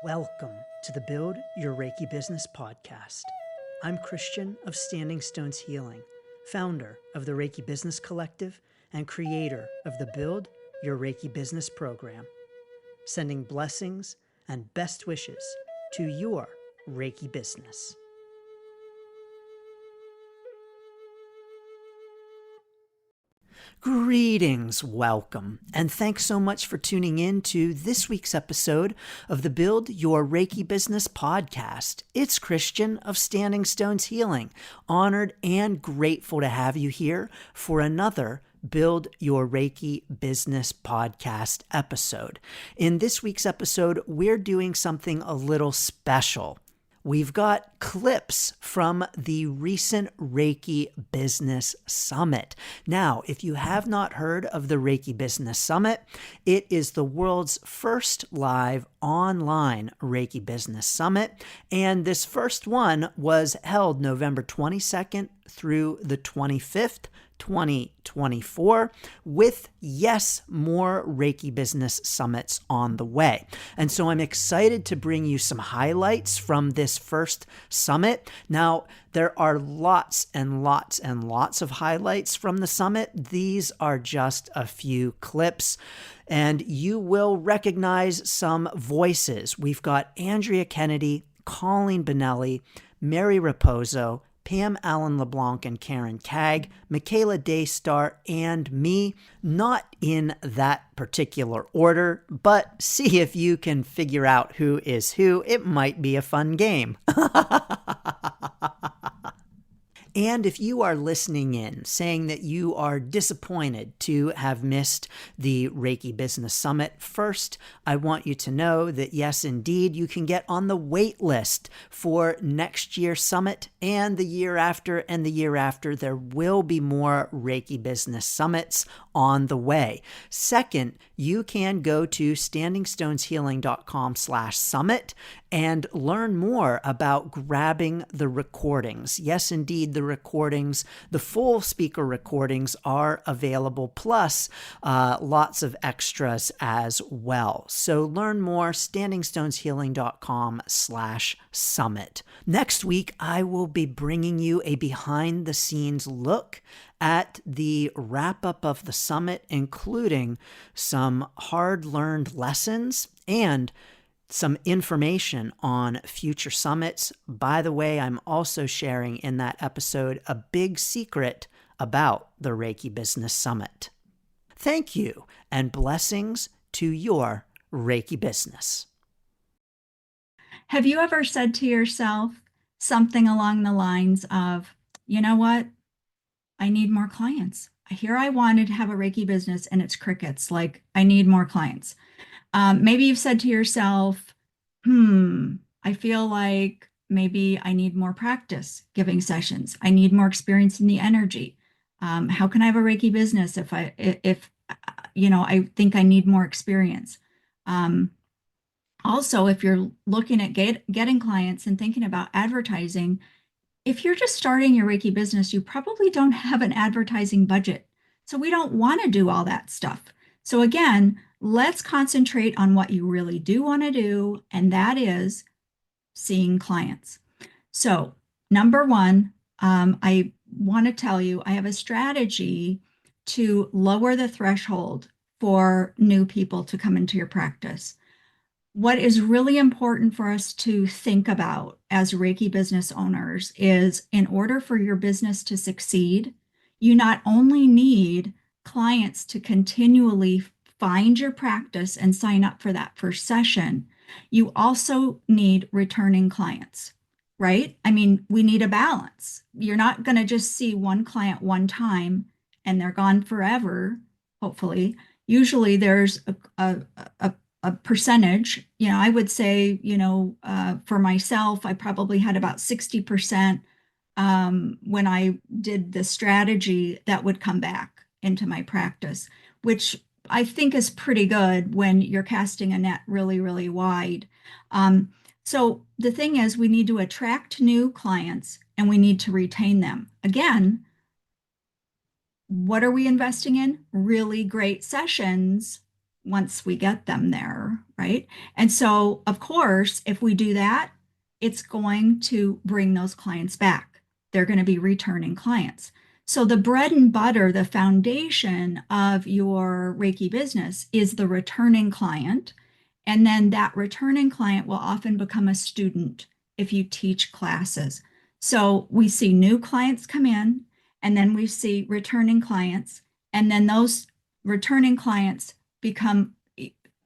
Welcome to the Build Your Reiki Business podcast. I'm Christian of Standing Stones Healing, founder of the Reiki Business Collective and creator of the Build Your Reiki Business program, sending blessings and best wishes to your Reiki business. Greetings, welcome, and thanks so much for tuning in to this week's episode of the Build Your Reiki Business podcast. It's Christian of Standing Stones Healing, honored and grateful to have you here for another Build Your Reiki Business podcast episode. In this week's episode, we're doing something a little special. We've got clips from the recent Reiki Business Summit. Now, if you have not heard of the Reiki Business Summit, it is the world's first live online Reiki Business Summit. And this first one was held November 22nd through the 25th, 2024, with, yes, more Reiki Business Summits on the way. And so I'm excited to bring you some highlights from this first summit. Now, there are lots and lots and lots of highlights from the summit. These are just a few clips, and you will recognize some voices. We've got Andrea Kennedy, Colleen Benelli, Mary Riposo, Pam Allen-LeBlanc and Caig, Michaela Daystar, and me, not in that particular order, but see if you can figure out who is who. It might be a fun game. And if you are listening in saying that you are disappointed to have missed the Reiki Business Summit, first, I want you to know that yes, indeed, you can get on the wait list for next year's summit and the year after and the year after. There will be more Reiki Business Summits on the way. Second, you can go to standingstoneshealing.com/summit and learn more about grabbing the recordings. Yes, indeed, the recordings, the full speaker recordings are available, plus lots of extras as well. So learn more, standingstoneshealing.com/summit. Next week, I will be bringing you a behind the scenes look at the wrap up of the summit, including some hard learned lessons and some information on future summits. By the way, I'm also sharing in that episode a big secret about the Reiki Business Summit. Thank you, and blessings to your Reiki business. Have you ever said to yourself something along the lines of, you know what? I need more clients. Here I wanted to have a Reiki business and it's crickets. Like, I need more clients. Maybe you've said to yourself, I feel like maybe I need more practice giving sessions. I need more experience in the energy. How can I have a Reiki business if I think I need more experience? Also, if you're looking at getting clients and thinking about advertising, if you're just starting your Reiki business, you probably don't have an advertising budget. So we don't want to do all that stuff. So again, let's concentrate on what you really do want to do, and that is seeing clients. So number one, I want to tell you, I have a strategy to lower the threshold for new people to come into your practice. What is really important for us to think about as Reiki business owners is, in order for your business to succeed, you not only need clients to continually find your practice and sign up for that first session, you also need returning clients, right? I mean, we need a balance. You're not going to just see one client one time and they're gone forever, hopefully. Usually there's a percentage. I would say, for myself, I probably had about 60% when I did the strategy that would come back into my practice, which I think is pretty good when you're casting a net really, really wide. So the thing is, we need to attract new clients and we need to retain them. Again, what are we investing in? Really great sessions once we get them there, right? And so, of course, if we do that, it's going to bring those clients back. They're going to be returning clients. So the bread and butter, the foundation of your Reiki business is the returning client. And then that returning client will often become a student if you teach classes. So we see new clients come in, and then we see returning clients, and then those returning clients become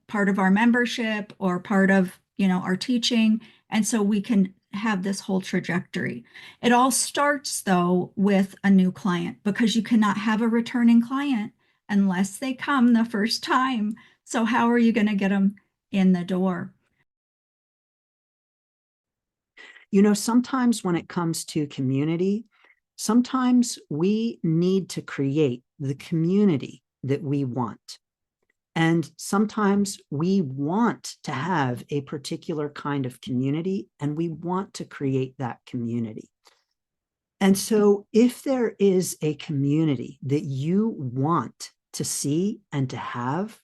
part of our membership or part of, our teaching. And so we can have this whole trajectory. It all starts though with a new client, because you cannot have a returning client unless they come the first time. So how are you going to get them in the door? Sometimes when it comes to community, sometimes we need to create the community that we want. And sometimes we want to have a particular kind of community, and we want to create that community. And so if there is a community that you want to see and to have,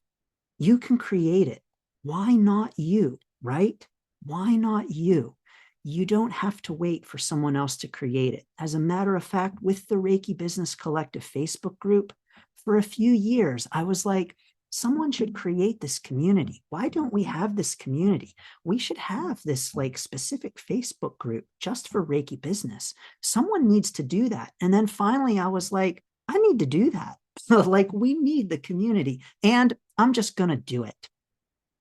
you can create it. Why not you, right? Why not you? You don't have to wait for someone else to create it. As a matter of fact, with the Reiki Business Collective Facebook group, for a few years, I was like, someone should create this community. Why don't we have this community? We should have this like specific Facebook group just for Reiki business. Someone needs to do that. And then finally, I was like, I need to do that. Like, we need the community, and I'm just going to do it.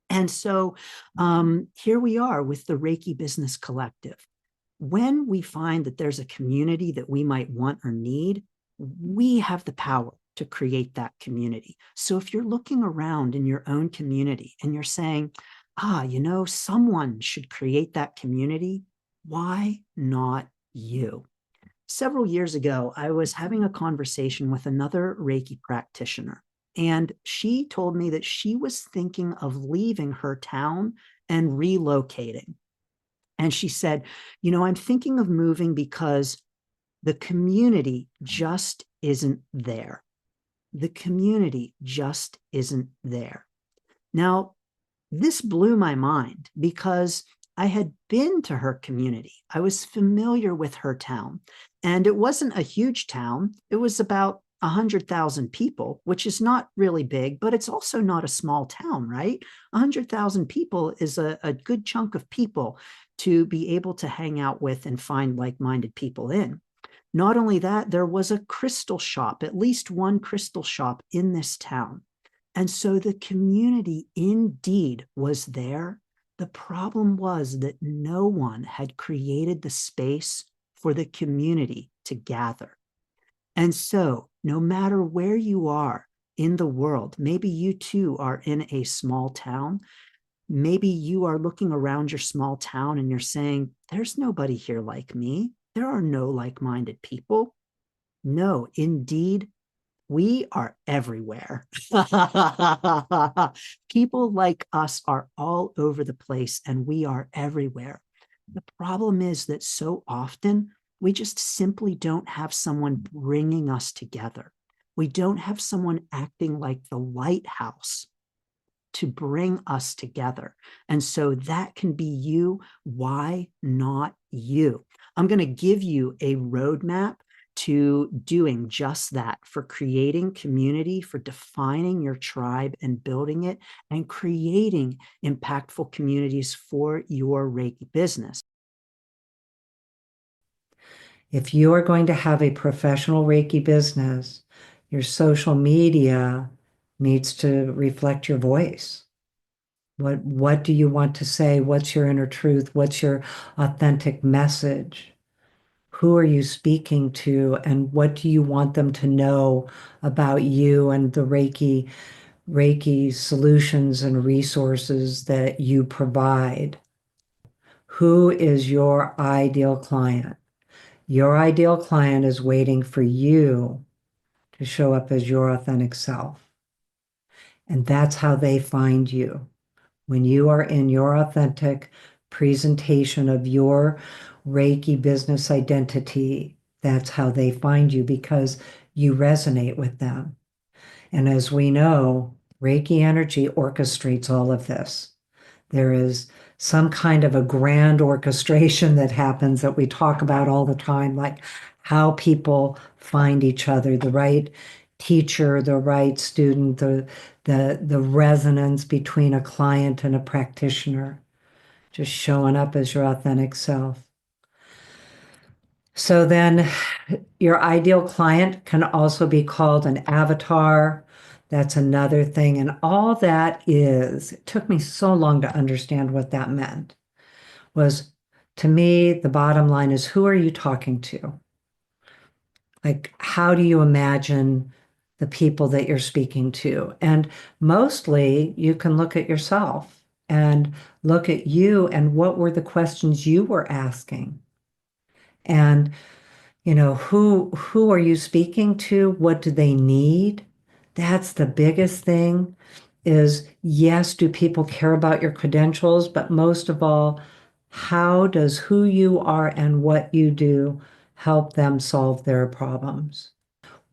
And so here we are with the Reiki Business Collective. When we find that there's a community that we might want or need, we have the power to create that community. So if you're looking around in your own community and you're saying, someone should create that community, why not you? Several years ago, I was having a conversation with another Reiki practitioner, and she told me that she was thinking of leaving her town and relocating. And she said, I'm thinking of moving because the community just isn't there. The community just isn't there. Now, this blew my mind because I had been to her community. I was familiar with her town, and it wasn't a huge town. It was about 100,000 people, which is not really big, but it's also not a small town, right? 100,000 people is a good chunk of people to be able to hang out with and find like-minded people in. Not only that, there was a crystal shop, at least one crystal shop in this town. And so the community indeed was there. The problem was that no one had created the space for the community to gather. And so no matter where you are in the world, maybe you too are in a small town. Maybe you are looking around your small town and you're saying, there's nobody here like me. There are no like-minded people. No, indeed, we are everywhere. People like us are all over the place, and we are everywhere. The problem is that so often we just simply don't have someone bringing us together. We don't have someone acting like the lighthouse to bring us together. And so that can be you. Why not you? I'm going to give you a roadmap to doing just that, for creating community, for defining your tribe and building it, and creating impactful communities for your Reiki business. If you are going to have a professional Reiki business, your social media needs to reflect your voice. What do you want to say? What's your inner truth? What's your authentic message? Who are you speaking to, and what do you want them to know about you and the Reiki solutions and resources that you provide? Who is your ideal client? Your ideal client is waiting for you to show up as your authentic self. And that's how they find you. When you are in your authentic presentation of your Reiki business identity, that's how they find you, because you resonate with them. And as we know, Reiki energy orchestrates all of this. There is some kind of a grand orchestration that happens that we talk about all the time, like how people find each other, the right teacher, the right student, the resonance between a client and a practitioner, just showing up as your authentic self. So then your ideal client can also be called an avatar. That's another thing. And all that is, it took me so long to understand what that meant, was to me, the bottom line is, who are you talking to? Like, how do you imagine the people that you're speaking to? And mostly you can look at yourself and look at you and what were the questions you were asking. And who are you speaking to? What do they need? That's the biggest thing is, yes, do people care about your credentials? But most of all, how does who you are and what you do help them solve their problems?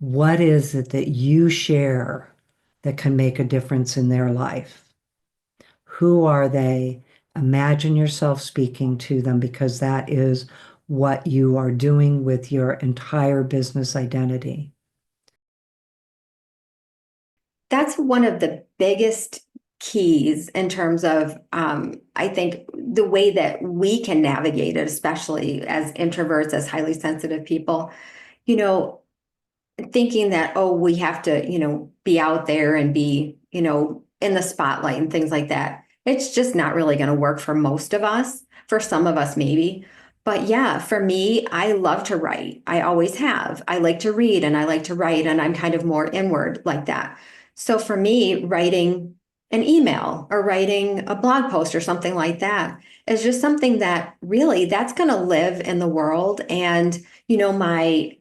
What is it that you share that can make a difference in their life? Who are they? Imagine yourself speaking to them, because that is what you are doing with your entire business identity. That's one of the biggest keys in terms of, I think, the way that we can navigate it, especially as introverts, as highly sensitive people, thinking that, oh, we have to, be out there and be, in the spotlight and things like that. It's just not really going to work for most of us. For some of us, maybe. But yeah, for me, I love to write. I always have. I like to read and I like to write, and I'm kind of more inward like that. So for me, writing an email or writing a blog post or something like that is just something that really that's going to live in the world. And, my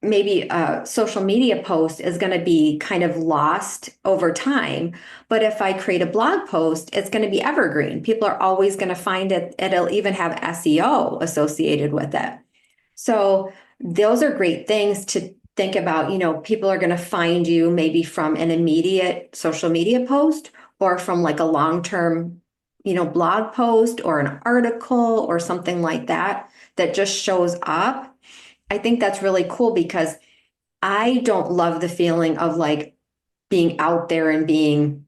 maybe a social media post is going to be kind of lost over time. But if I create a blog post, it's going to be evergreen. People are always going to find it. It'll even have SEO associated with it. So those are great things to think about. People are going to find you maybe from an immediate social media post or from like a long-term, blog post or an article or something like that that just shows up. I think that's really cool because I don't love the feeling of like being out there and being,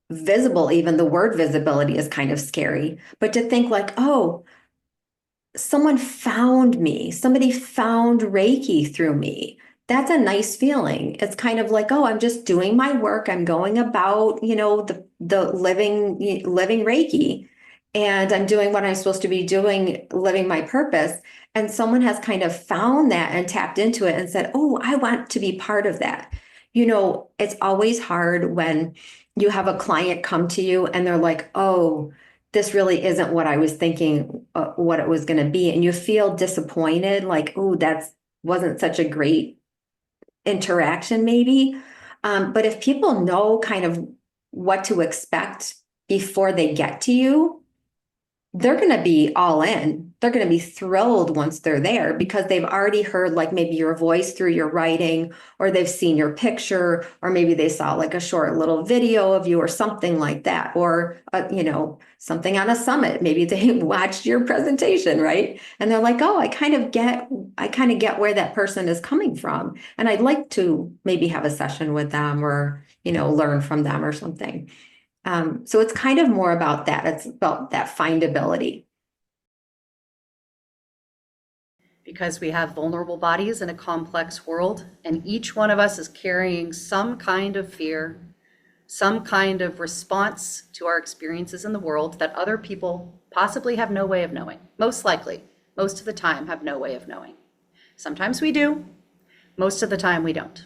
visible. Even the word visibility is kind of scary, but to think like, oh, someone found me, somebody found Reiki through me. That's a nice feeling. It's kind of like, oh, I'm just doing my work. I'm going about, the living Reiki, and I'm doing what I'm supposed to be doing, living my purpose. And someone has kind of found that and tapped into it and said, oh, I want to be part of that. It's always hard when you have a client come to you and they're like, oh, this really isn't what I was thinking, what it was going to be. And you feel disappointed, like, oh, that wasn't such a great interaction, maybe. But if people know kind of what to expect before they get to you, they're going to be all in. They're going to be thrilled once they're there because they've already heard like maybe your voice through your writing, or they've seen your picture, or maybe they saw like a short little video of you or something like that, or, something on a summit. Maybe they watched your presentation, right? And they're like, oh, I kind of get where that person is coming from. And I'd like to maybe have a session with them or, learn from them or something. So it's kind of more about that. It's about that findability. Because we have vulnerable bodies in a complex world, and each one of us is carrying some kind of fear, some kind of response to our experiences in the world that other people possibly have no way of knowing. Most likely, most of the time, have no way of knowing. Sometimes we do, most of the time we don't.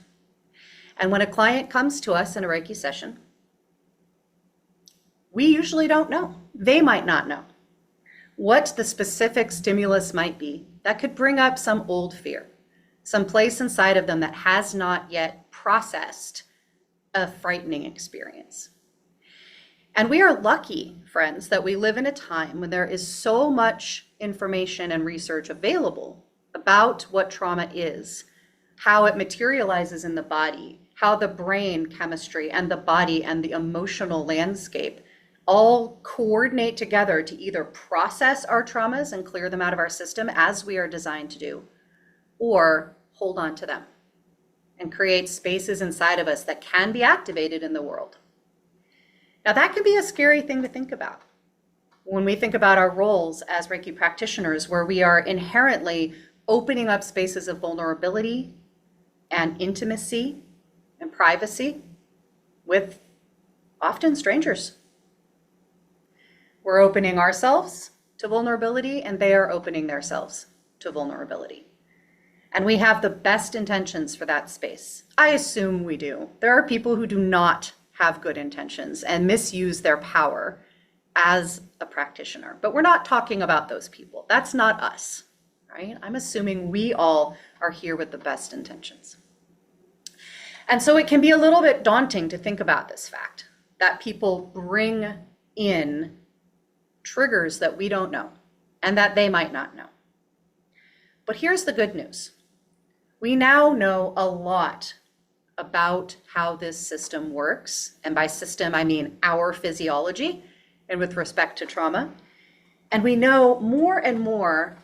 And when a client comes to us in a Reiki session, we usually don't know. They might not know what the specific stimulus might be that could bring up some old fear, some place inside of them that has not yet processed a frightening experience. And we are lucky, friends, that we live in a time when there is so much information and research available about what trauma is, how it materializes in the body, how the brain chemistry and the body and the emotional landscape all coordinate together to either process our traumas and clear them out of our system as we are designed to do, or hold on to them and create spaces inside of us that can be activated in the world. Now, that can be a scary thing to think about when we think about our roles as Reiki practitioners, where we are inherently opening up spaces of vulnerability and intimacy and privacy with often strangers. We're opening ourselves to vulnerability, and they are opening themselves to vulnerability. And we have the best intentions for that space. I assume we do. There are people who do not have good intentions and misuse their power as a practitioner, but we're not talking about those people. That's not us, right? I'm assuming we all are here with the best intentions. And so it can be a little bit daunting to think about this fact that people bring in triggers that we don't know and that they might not know. But here's the good news. We now know a lot about how this system works. And by system, I mean our physiology and with respect to trauma. And we know more and more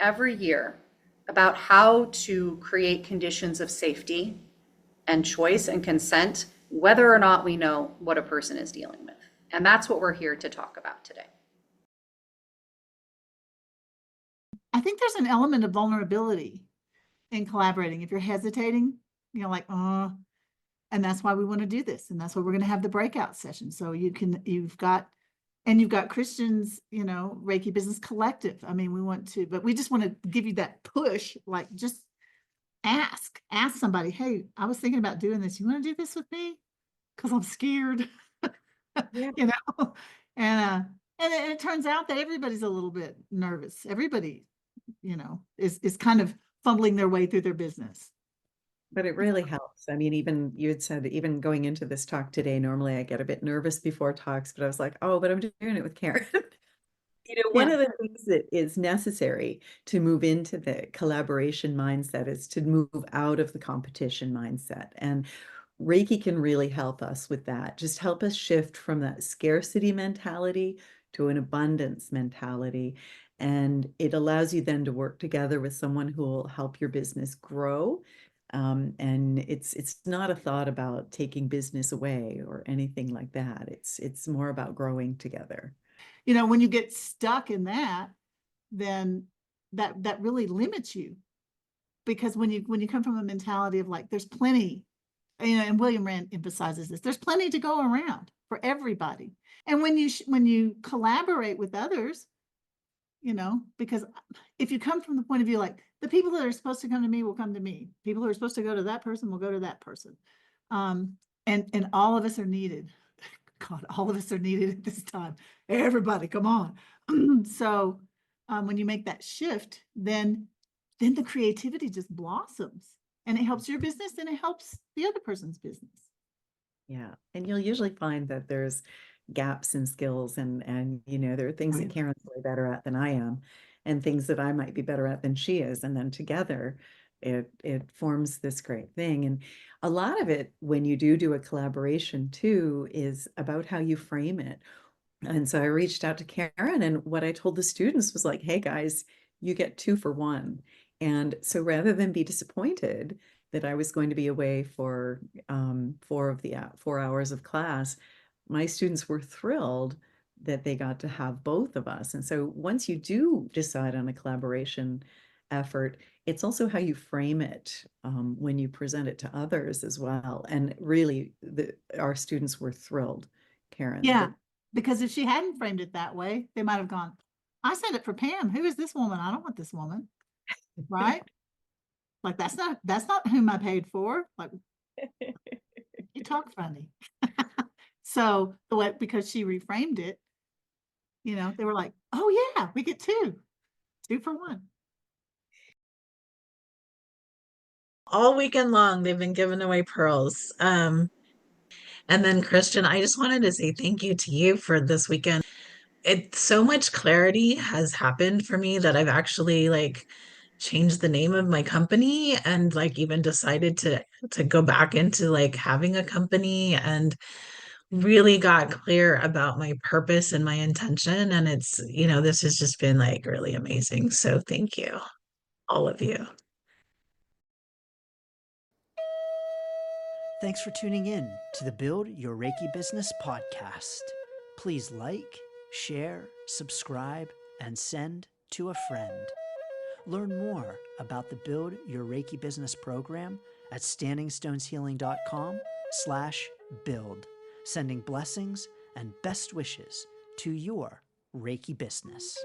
every year about how to create conditions of safety and choice and consent, whether or not we know what a person is dealing with. And that's what we're here to talk about today. I think there's an element of vulnerability in collaborating. If you're hesitating, like, and that's why we want to do this. And that's why we're going to have the breakout session. So you've got Christian's, Reiki Business Collective. I mean, but we just want to give you that push, like just ask somebody, hey, I was thinking about doing this. You want to do this with me? Because I'm scared, Yeah. And it turns out that everybody's a little bit nervous. Everybody, is kind of fumbling their way through their business. But it really helps. I mean, even you had said, even going into this talk today, normally I get a bit nervous before talks, but I was like, oh, but I'm doing it with Karen. One of the things that is necessary to move into the collaboration mindset is to move out of the competition mindset. And Reiki can really help us with that. Just help us shift from that scarcity mentality to an abundance mentality. And it allows you then to work together with someone who will help your business grow. And it's not a thought about taking business away or anything like that. It's more about growing together. When you get stuck in that, then that really limits you, because when you come from a mentality of like, there's plenty, and William Rand emphasizes this, there's plenty to go around for everybody. And when you collaborate with others, because if you come from the point of view, like the people that are supposed to come to me will come to me, people who are supposed to go to that person will go to that person. And all of us are needed. God, all of us are needed at this time. Everybody, come on. So when you make that shift, then the creativity just blossoms, and it helps your business and it helps the other person's business. Yeah. And you'll usually find that there's gaps in skills and there are things that Karen's way better at than I am, and things that I might be better at than she is. And then together it forms this great thing. And a lot of it, when you do a collaboration too, is about how you frame it. And so I reached out to Karen, and what I told the students was like, hey guys, you get 2 for 1. And so rather than be disappointed that I was going to be away for 4 hours of class, my students were thrilled that they got to have both of us. And so once you do decide on a collaboration effort, it's also how you frame it when you present it to others as well. And really, our students were thrilled, Karen. Yeah, because if she hadn't framed it that way, they might have gone, I said it for Pam. Who is this woman? I don't want this woman. Right? Like, that's not whom I paid for. Like, you talk funny. So because she reframed it, they were like, oh yeah, we get 2 for 1. All weekend long, they've been giving away pearls. And then Christian, I just wanted to say thank you to you for this weekend. So much clarity has happened for me that I've actually changed the name of my company and like even decided to go back into like having a company and really got clear about my purpose and my intention. And it's, this has just been like really amazing. So thank you, all of you. Thanks for tuning in to the Build Your Reiki Business podcast. Please like, share, subscribe, and send to a friend. Learn more about the Build Your Reiki Business program at standingstoneshealing.com/build, sending blessings and best wishes to your Reiki business.